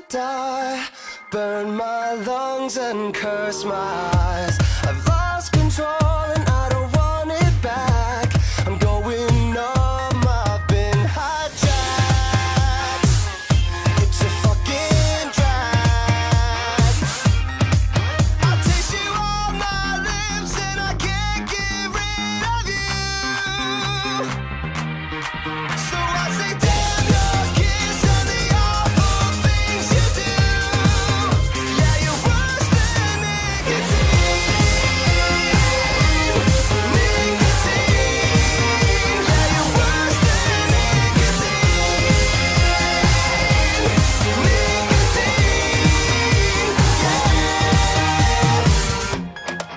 die, burn my lungs and curse my eyes. I've lost control and I don't want it back. I'm going numb, I've been hijacked. It's a fucking drag. I taste you on my lips and I can't get rid of you. So I say damn your kiss and the awful things you do. Yeah, you're worse than nicotine. Nicotine. Yeah, you're worse than nicotine. Nicotine. Yeah.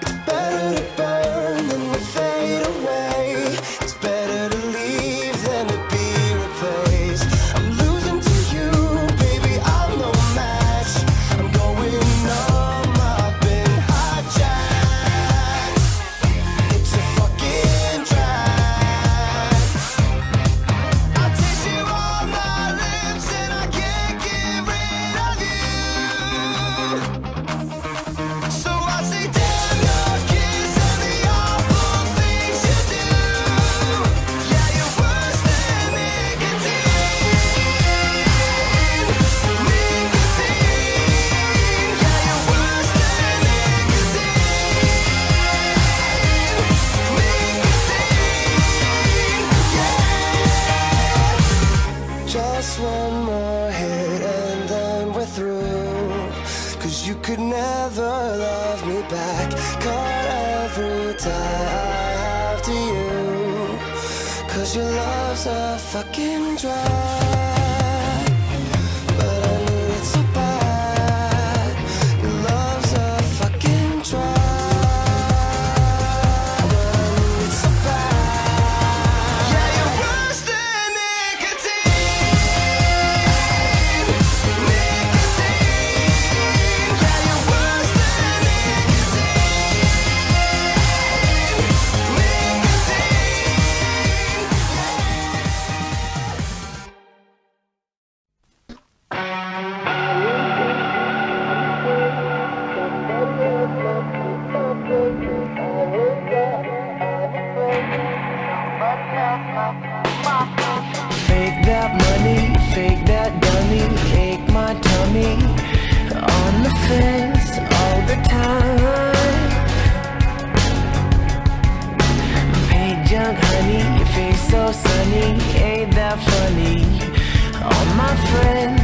It's better to burn than to fade away. It's better to leave than to be replaced. I'm losing to you, baby, I'm no match. I'm going numb, I've been hijacked. It's a fucking drag. I taste you on my lips and I can't get rid of you. So I say damn your kiss and the awful things you do. Yeah, you're worse than nicotine. Nicotine. Yeah, you're worse than nicotine. Just one more hit and then we're through. 'Cause you could never love me back. Cut every tie I have to you. 'Cause your love's a fucking drag. But I need it so bad. Your love's a fucking drag. But I need it so bad. Yeah, you're worse than nicotine. Nicotine. Yeah, you're worse than nicotine. Fake that money, fake that dummy, ache my tummy on the fence all the time. Paid junk honey, your face so sunny, ain't that funny? All my friends